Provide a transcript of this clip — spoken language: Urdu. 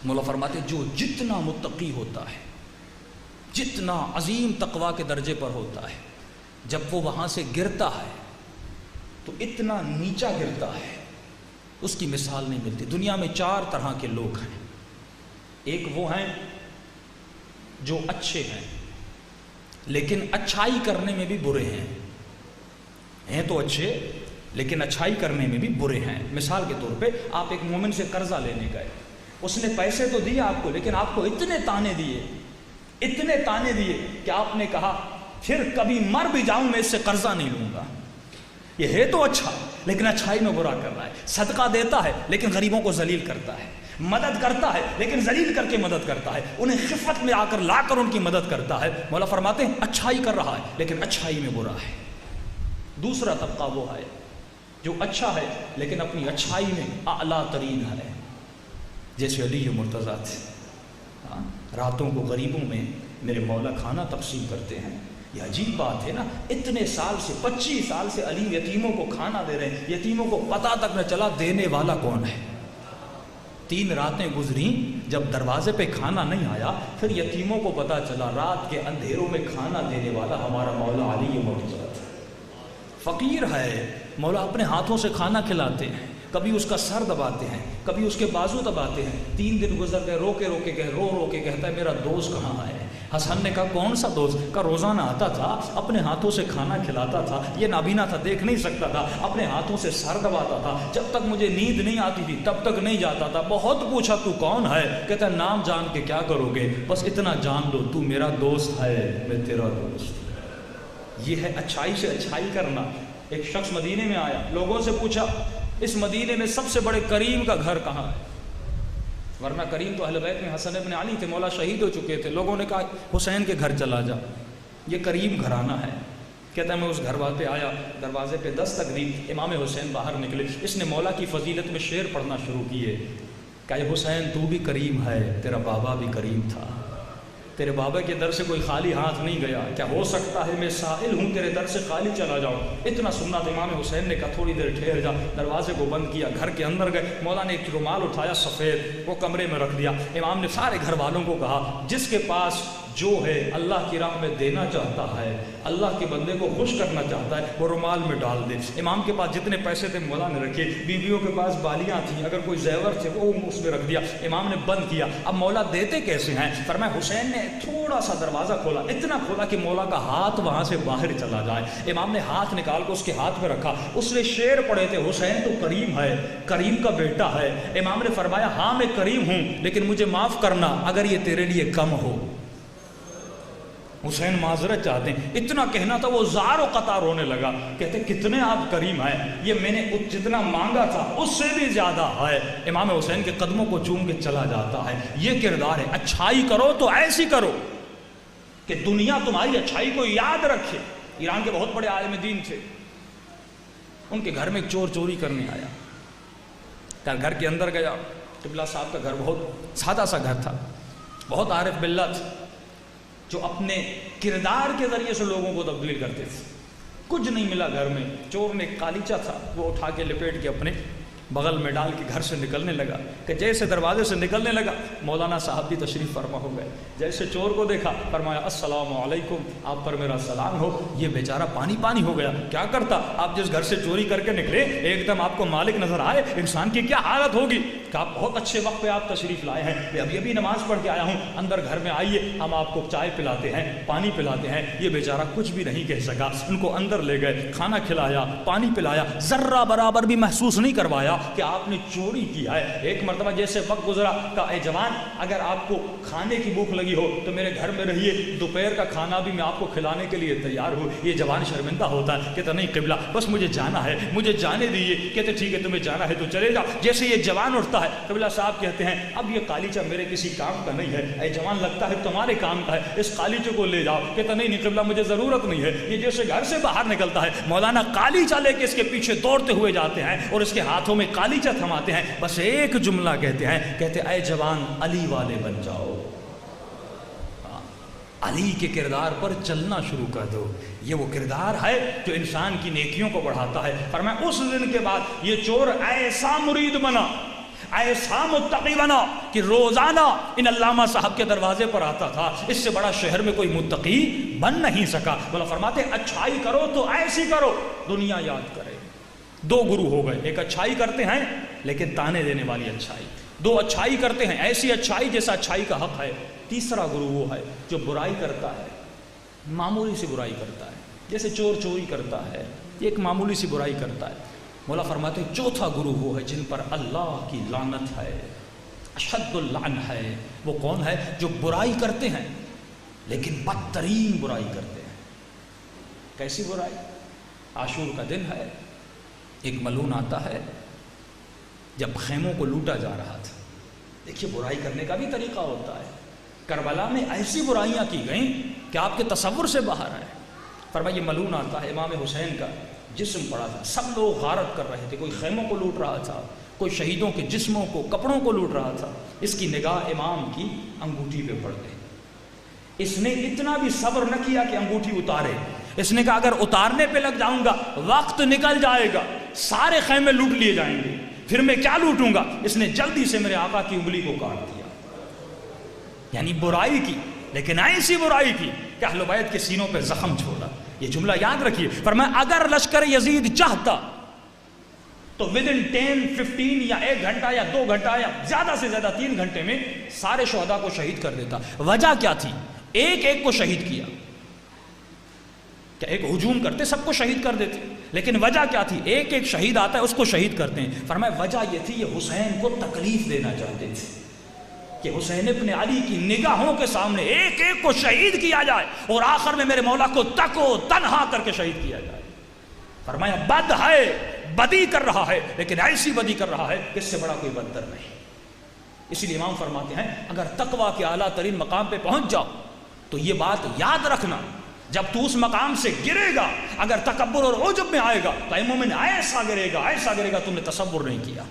مولا فرماتے جو جتنا متقی ہوتا ہے، جتنا عظیم تقوی کے درجے پر ہوتا ہے، جب وہ وہاں سے گرتا ہے تو اتنا نیچا گرتا ہے، اس کی مثال نہیں ملتی۔ دنیا میں 4 طرح کے لوگ ہیں۔ ایک وہ ہیں جو اچھے ہیں لیکن اچھائی کرنے میں بھی برے ہیں تو اچھے لیکن اچھائی کرنے میں بھی برے ہیں۔ مثال کے طور پہ آپ ایک مومن سے قرضہ لینے گئے، اس نے پیسے تو دیے آپ کو، لیکن آپ کو اتنے تانے دیے کہ آپ نے کہا پھر کبھی مر بھی جاؤں میں اس سے قرضہ نہیں لوں گا۔ یہ ہے تو اچھا لیکن اچھائی میں برا کر رہا ہے، صدقہ دیتا ہے لیکن غریبوں کو ذلیل کرتا ہے، مدد کرتا ہے لیکن ذلیل کر کے مدد کرتا ہے، انہیں خفت میں آ کر لا کر ان کی مدد کرتا ہے۔ مولا فرماتے ہیں اچھائی کر رہا ہے لیکن اچھائی میں برا ہے۔ دوسرا طبقہ وہ ہے جو اچھا ہے لیکن اپنی اچھائی میں اعلیٰ ترین ہے، جیسے علی مرتضیٰ تھے، راتوں کو غریبوں میں میرے مولا کھانا تقسیم کرتے ہیں۔ یہ عجیب بات ہے نا، اتنے سال سے 25 سال سے علی یتیموں کو کھانا دے رہے ہیں، یتیموں کو پتہ تک نہ چلا دینے والا کون ہے۔ 3 راتیں گزریں، جب دروازے پہ کھانا نہیں آیا پھر یتیموں کو پتہ چلا رات کے اندھیروں میں کھانا دینے والا ہمارا مولا علی مرتضیٰ تھا۔ فقیر ہے، مولا اپنے ہاتھوں سے کھانا کھلاتے ہیں، کبھی اس کا سر دباتے ہیں، کبھی اس کے بازو دباتے ہیں۔ 3 دن گزر گئے، رو کے کہتا ہے میرا دوست کہاں ہے؟ حسن نے کہا کون سا دوست؟ کا روزانہ آتا تھا، اپنے ہاتھوں سے کھانا کھلاتا تھا، یہ نابینا تھا، دیکھ نہیں سکتا تھا، اپنے ہاتھوں سے سر دباتا تھا، جب تک مجھے نیند نہیں آتی تھی تب تک نہیں جاتا تھا۔ بہت پوچھا تو کون ہے؟ کہتا ہے نام جان کے کیا کرو گے، بس اتنا جان لو تو میرا دوست ہے، میں تیرا دوست۔ یہ ہے اچھائی سے اچھائی کرنا۔ ایک شخص مدینے میں آیا، لوگوں سے پوچھا اس مدینے میں سب سے بڑے کریم کا گھر کہاں ہے؟ ورنہ کریم تو اہل بیت میں حسن ابن علی تھے، مولا شہید ہو چکے تھے۔ لوگوں نے کہا حسین کے گھر چلا جا، یہ کریم گھرانہ ہے۔ کہتا ہے میں اس گھر پہ آیا، دروازے پہ دستک دی، امام حسین باہر نکلے، اس نے مولا کی فضیلت میں شعر پڑھنا شروع کیے۔ کہا اے حسین تو بھی کریم ہے، تیرا بابا بھی کریم تھا، تیرے بابا کے در سے کوئی خالی ہاتھ نہیں گیا، کیا ہو سکتا ہے میں سائل ہوں تیرے در سے خالی چلا جاؤں؟ اتنا سننا تھا۔ امام حسین نے کہا تھوڑی دیر ٹھہر جا، دروازے کو بند کیا، گھر کے اندر گئے، مولا نے ایک رومال اٹھایا سفید، وہ کمرے میں رکھ دیا۔ امام نے سارے گھر والوں کو کہا جس کے پاس جو ہے اللہ کی راہ میں دینا چاہتا ہے، اللہ کے بندے کو خوش کرنا چاہتا ہے، وہ رومال میں ڈال دے۔ امام کے پاس جتنے پیسے تھے مولا نے رکھے، بیویوں کے پاس بالیاں تھیں، اگر کوئی زیور تھے وہ اس میں رکھ دیا۔ امام نے بند کیا۔ اب مولا دیتے کیسے ہیں؟ فرمایا حسین نے تھوڑا سا دروازہ کھولا، اتنا کھولا کہ مولا کا ہاتھ وہاں سے باہر چلا جائے۔ امام نے ہاتھ نکال کے اس کے ہاتھ میں رکھا، اس نے شعر پڑھے تھے حسین تو کریم ہے، کریم کا بیٹا ہے۔ امام نے فرمایا ہاں میں کریم ہوں لیکن مجھے معاف کرنا اگر یہ تیرے لیے کم ہو۔ حسین معذرت چاہتے ہیں، اتنا کہنا تھا، وہ زار و قطار رونے لگا، کہتے کتنے آپ کریم ہیں، یہ میں نے جتنا مانگا تھا اس سے بھی زیادہ ہے۔ امام حسین کے قدموں کو چوم کے چلا جاتا ہے۔ یہ کردار ہے، اچھائی کرو تو ایسی کرو کہ دنیا تمہاری اچھائی کو یاد رکھے۔ ایران کے بہت بڑے عالم دین تھے، ان کے گھر میں ایک چور چوری کرنے آیا، گھر کے اندر گیا، قبلہ صاحب کا گھر بہت سادہ سا گھر تھا، بہت عارف باللہ تھا، جو اپنے کردار کے ذریعے سے لوگوں کو تبدیل کرتے تھے۔ کچھ نہیں ملا گھر میں، چور نے ایک قالیچہ تھا وہ اٹھا کے لپیٹ کے اپنے بغل میں ڈال کے گھر سے نکلنے لگا، کہ جیسے دروازے سے نکلنے لگا مولانا صاحب بھی تشریف فرما ہو گئے۔ جیسے چور کو دیکھا فرمایا السلام علیکم، آپ پر میرا سلام ہو۔ یہ بیچارہ پانی پانی ہو گیا، کیا کرتا؟ آپ جس گھر سے چوری کر کے نکلے ایک دم آپ کو مالک نظر آئے، انسان کی کیا حالت ہوگی؟ کہ آپ بہت اچھے وقت پہ آپ تشریف لائے ہیں، میں ابھی نماز پڑھ کے آیا ہوں، اندر گھر میں آئیے، ہم آپ کو چائے پلاتے ہیں، پانی پلاتے ہیں۔ یہ بیچارہ کچھ بھی نہیں کہہ سکا، ان کو اندر لے گئے، کھانا کھلایا، پانی پلایا، ذرہ برابر بھی محسوس نہیں کروایا کہ آپ نے چوری کیا ہے۔ ایک مرتبہ جیسے وقت گزرا، کہا اے جوان اگر آپ کو کھانے کی بھوک لگی ہو تو میرے گھر میں رہیے، دوپہر کا کھانا بھی میں آپ کو کھلانے کے لیے تیار ہوں۔ یہ جوان شرمندہ ہوتا ہے، کہتا نہیں قبلہ بس مجھے جانا ہے، مجھے جانے دیجیے۔ کہتے ٹھیک ہے تمہیں جانا ہے تو چلے جا۔ جیسے یہ جوان اٹھتا ہے قبلہ صاحب کہتے ہیں اب یہ قالیچہ میرے کسی کام کا نہیں ہے، اے جوان لگتا ہے تمہارے کام کا ہے، اس قالیچے کو لے جاؤ۔ کہتا نہیں قبلہ مجھے ضرورت نہیں ہے۔ یہ جیسے گھر سے باہر نکلتا ہے مولانا قالیچہ لے کے اس کے پیچھے دوڑتے ہوئے جاتے ہیں اور اس کے ہاتھوں میں قالیچہ تھماتے ہیں، بس ایک جملہ کہتے ہیں، کہتے اے جوان علی والے بن جاؤ، علی کے کردار پر چلنا شروع کر دو۔ یہ وہ کردار ہے جو انسان کی نیکیوں کو بڑھاتا ہے۔ فرمایا اس دن کے بعد یہ چور ایسا مرید بنا، ایسا متقی بنا کہ روزانہ ان علامہ صاحب کے دروازے پر آتا تھا، اس سے بڑا شہر میں کوئی متقی بن نہیں سکا۔ مولا فرماتے اچھائی کرو تو ایسی کرو دنیا یاد کرے۔ دو گرو ہو گئے، ایک اچھائی کرتے ہیں لیکن تانے دینے والی اچھائی، دو اچھائی کرتے ہیں ایسی اچھائی جیسا اچھائی کا حق ہے، تیسرا گرو وہ ہے جو برائی کرتا ہے، معمولی سی برائی کرتا ہے، جیسے چور چوری کرتا ہے، ایک معمولی سی برائی کرتا ہے۔ مولا فرماتے ہیں چوتھا گرو وہ ہے جن پر اللہ کی لعنت ہے، اشد اللعن ہے۔ وہ کون ہے؟ جو برائی کرتے ہیں لیکن بدترین برائی کرتے ہیں۔ کیسی برائی؟ عاشور کا دن ہے، ایک ملعون آتا ہے، جب خیموں کو لوٹا جا رہا تھا، دیکھیے برائی کرنے کا بھی طریقہ ہوتا ہے۔ کربلا میں ایسی برائیاں کی گئیں کہ آپ کے تصور سے باہر آئے۔ فرمایا یہ ملعون آتا ہے، امام حسین کا جسم پڑا تھا، سب لوگ غارت کر رہے تھے، کوئی خیموں کو لوٹ رہا تھا، کوئی شہیدوں کے جسموں کو کپڑوں کو لوٹ رہا تھا۔ اس کی نگاہ امام کی انگوٹھی پہ پڑ گئی۔ اس نے اتنا بھی صبر نہ کیا کہ انگوٹھی اتارے، اس نے کہا اگر اتارنے پہ لگ جاؤں گا وقت نکل جائے گا، سارے خیمے لوٹ لیے جائیں گے، پھر میں کیا لوٹوں گا۔ اس نے جلدی سے میرے آقا کی انگلی کو کاٹ دیا۔ یعنی برائی کی، لیکن ایسی برائی کی کہ اہل بیت کے سینوں پہ زخم چھوڑا۔ یہ جملہ یاد رکھیے، فرمایا اگر لشکر یزید چاہتا تو ودن 10-15 یا 1 گھنٹہ یا 2 گھنٹہ یا زیادہ سے زیادہ 3 گھنٹے میں سارے شہداء کو شہید کر دیتا۔ وجہ کیا تھی؟ ایک ایک کو شہید کیا، کہ ایک ہجوم کرتے سب کو شہید کر دیتے، لیکن وجہ کیا تھی؟ ایک ایک شہید آتا ہے اس کو شہید کرتے ہیں۔ فرمایا وجہ یہ تھی یہ حسین کو تکلیف دینا چاہتے تھے کہ حسین ابن علی کی نگاہوں کے سامنے ایک ایک کو شہید کیا جائے اور آخر میں میرے مولا کو تک و تنہا کر کے شہید کیا جائے۔ فرمایا بد ہے، بدی کر رہا ہے، لیکن ایسی بدی کر رہا ہے کہ اس سے بڑا کوئی بدتر نہیں۔ اسی لیے امام فرماتے ہیں اگر تقویٰ کے اعلیٰ ترین مقام پہ پہنچ جاؤ تو یہ بات یاد رکھنا، جب تو اس مقام سے گرے گا اگر تکبر اور عجب میں آئے گا تو اے مومن ایسا گرے گا، ایسا گرے گا تم نے تصور نہیں کیا۔